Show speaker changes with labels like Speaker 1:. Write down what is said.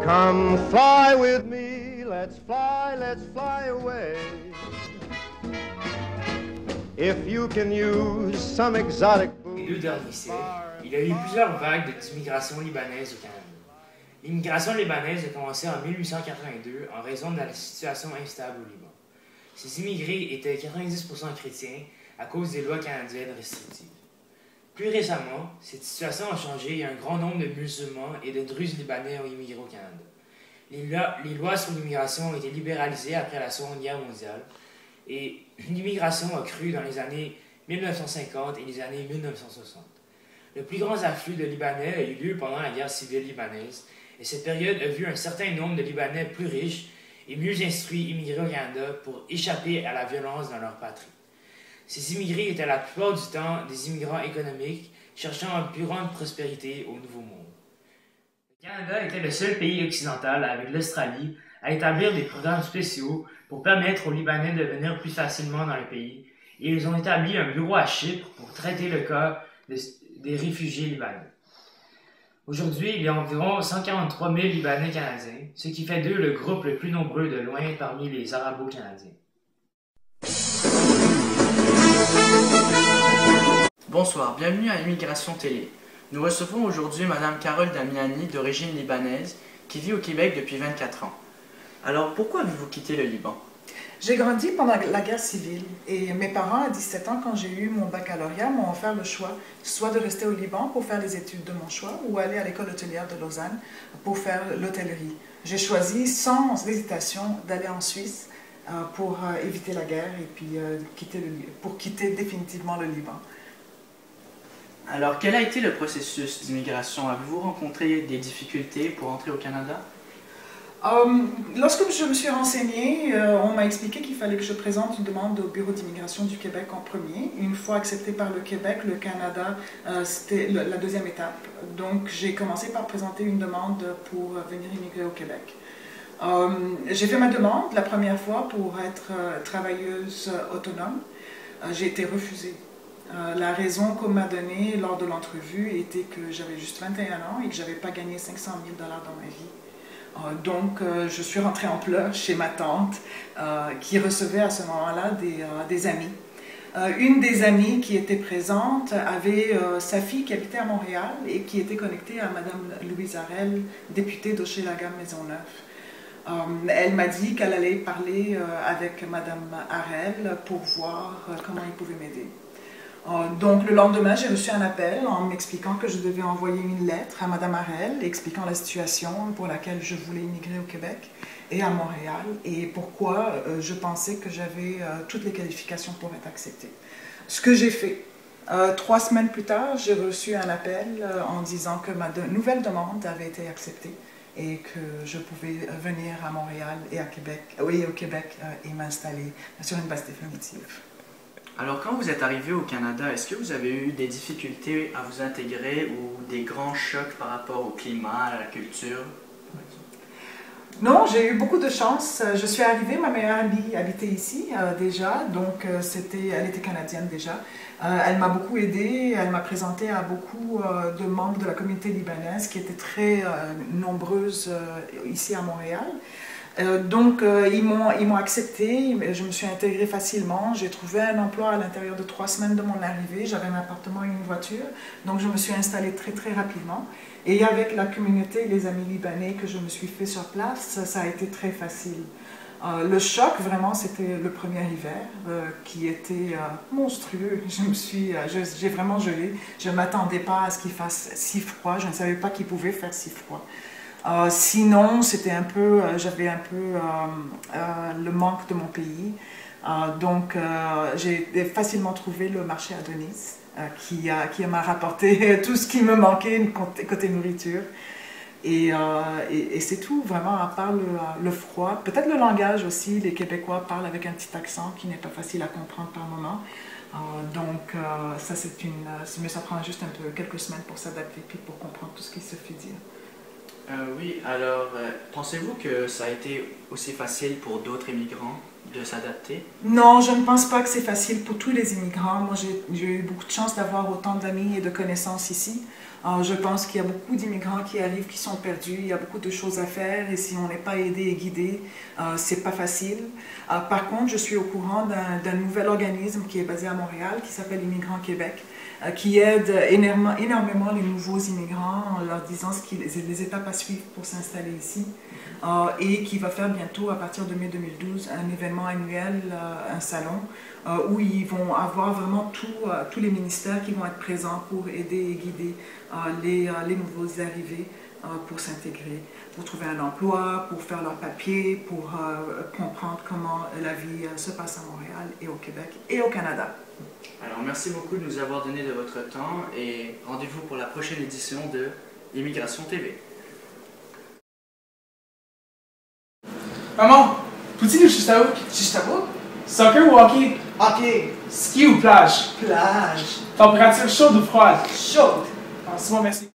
Speaker 1: Come fly with me, let's fly away. If you can use some exotic
Speaker 2: Les 2 derniers siècles, il y a eu plusieurs vagues d'immigration libanaise au Canada. L'immigration libanaise a commencé en 1882 en raison de la situation instable au Liban. Ces immigrés étaient 90% chrétiens à cause des lois canadiennes restrictives. Plus récemment, cette situation a changé et un grand nombre de musulmans et de druzes libanais ont immigré au Canada. Les lois sur l'immigration ont été libéralisées après la Seconde Guerre mondiale et l'immigration a cru dans les années 1950 et les années 1960. Le plus grand afflux de Libanais a eu lieu pendant la guerre civile libanaise et cette période a vu un certain nombre de Libanais plus riches et mieux instruits immigrer au Canada pour échapper à la violence dans leur patrie. Ces immigrés étaient la plupart du temps des immigrants économiques cherchant une plus grande prospérité au Nouveau Monde. Le Canada était le seul pays occidental, avec l'Australie, à établir des programmes spéciaux pour permettre aux Libanais de venir plus facilement dans le pays, et ils ont établi un bureau à Chypre pour traiter le cas des réfugiés libanais. Aujourd'hui, il y a environ 143 000 Libanais canadiens, ce qui fait d'eux le groupe le plus nombreux de loin parmi les Arabo-Canadiens.
Speaker 3: Bonsoir, bienvenue à Immigration Télé. Nous recevons aujourd'hui Madame Carole Damiani, d'origine libanaise, qui vit au Québec depuis 24 ans. Alors, pourquoi avez-vous quitté le Liban?
Speaker 4: J'ai grandi pendant la guerre civile et mes parents, à 17 ans, quand j'ai eu mon baccalauréat, m'ont offert le choix soit de rester au Liban pour faire les études de mon choix ou aller à l'école hôtelière de Lausanne pour faire l'hôtellerie. J'ai choisi sans hésitation d'aller en Suisse pour éviter la guerre et puis pour quitter définitivement le Liban.
Speaker 3: Alors, quel a été le processus d'immigration? Avez-vous rencontré des difficultés pour entrer au Canada?
Speaker 4: Lorsque je me suis renseignée, on m'a expliqué qu'il fallait que je présente une demande au Bureau d'immigration du Québec en premier. Une fois acceptée par le Québec, le Canada, c'était la deuxième étape. Donc j'ai commencé par présenter une demande pour venir immigrer au Québec. J'ai fait ma demande la première fois pour être travailleuse autonome. J'ai été refusée. La raison qu'on m'a donnée lors de l'entrevue était que j'avais juste 21 ans et que je n'avais pas gagné 500 000 $ dans ma vie. Donc, je suis rentrée en pleurs chez ma tante, qui recevait à ce moment-là des amis. Une des amies qui était présente avait sa fille qui habitait à Montréal et qui était connectée à Madame Louise Harel, députée d'Hochelaga Maisonneuve. Elle m'a dit qu'elle allait parler avec Madame Harel pour voir comment il pouvait m'aider. Donc le lendemain, j'ai reçu un appel en m'expliquant que je devais envoyer une lettre à Madame Harel, expliquant la situation pour laquelle je voulais immigrer au Québec et à Montréal, et pourquoi je pensais que j'avais toutes les qualifications pour être acceptée. Ce que j'ai fait. 3 semaines plus tard, j'ai reçu un appel en disant que ma nouvelle demande avait été acceptée et que je pouvais venir à Montréal et à Québec, oui, au Québec, et m'installer sur une base définitive.
Speaker 3: Alors, quand vous êtes arrivé au Canada, est-ce que vous avez eu des difficultés à vous intégrer ou des grands chocs par rapport au climat, à la culture?
Speaker 4: Non, j'ai eu beaucoup de chance. Je suis arrivée, ma meilleure amie habitait ici déjà, donc elle était canadienne déjà. Elle m'a beaucoup aidée, elle m'a présenté à beaucoup de membres de la communauté libanaise qui étaient très nombreuses ici à Montréal. Donc ils m'ont acceptée, je me suis intégrée facilement, j'ai trouvé un emploi à l'intérieur de 3 semaines de mon arrivée, j'avais un appartement et une voiture, donc je me suis installée très rapidement. Et avec la communauté et les amis libanais que je me suis fait sur place, ça a été très facile. Le choc, vraiment, c'était le premier hiver qui était monstrueux. J'ai vraiment gelé. Je ne m'attendais pas à ce qu'il fasse si froid. Je ne savais pas qu'il pouvait faire si froid. Sinon, c'était j'avais un peu le manque de mon pays. Donc, j'ai facilement trouvé le marché à Denise, qui m'a rapporté tout ce qui me manquait côté nourriture. Et c'est tout, vraiment, à part le froid. Peut-être le langage aussi, les Québécois parlent avec un petit accent qui n'est pas facile à comprendre par moment. Donc, mais ça prend juste quelques semaines pour s'adapter puis pour comprendre tout ce qui se fait dire.
Speaker 3: Oui, alors, pensez-vous que ça a été aussi facile pour d'autres immigrants de s'adapter?
Speaker 4: Non, je ne pense pas que c'est facile pour tous les immigrants. Moi, j'ai eu beaucoup de chance d'avoir autant d'amis et de connaissances ici. Je pense qu'il y a beaucoup d'immigrants qui arrivent, qui sont perdus. Il y a beaucoup de choses à faire et si on n'est pas aidé et guidé, c'est pas facile. Par contre, je suis au courant d'un nouvel organisme qui est basé à Montréal, qui s'appelle Immigrants Québec, qui aide énormément les nouveaux immigrants en leur disant les étapes à suivre pour s'installer ici. Et qui va faire bientôt, à partir de mai 2012, un événement annuel, un salon, où ils vont avoir vraiment tous les ministères qui vont être présents pour aider et guider les nouveaux arrivés pour s'intégrer, pour trouver un emploi, pour faire leurs papiers, pour comprendre comment la vie se passe à Montréal et au Québec et au Canada.
Speaker 3: Alors merci beaucoup de nous avoir donné de votre temps et rendez-vous pour la prochaine édition de Immigration TV.
Speaker 5: Maman, peux-tu nous Chistaouk?
Speaker 4: Chistaouk?
Speaker 5: Soccer ou hockey?
Speaker 4: Hockey.
Speaker 5: Ski ou plage?
Speaker 4: Plage.
Speaker 5: Température chaude ou froide?
Speaker 4: Chaude.
Speaker 5: C'est bon, merci.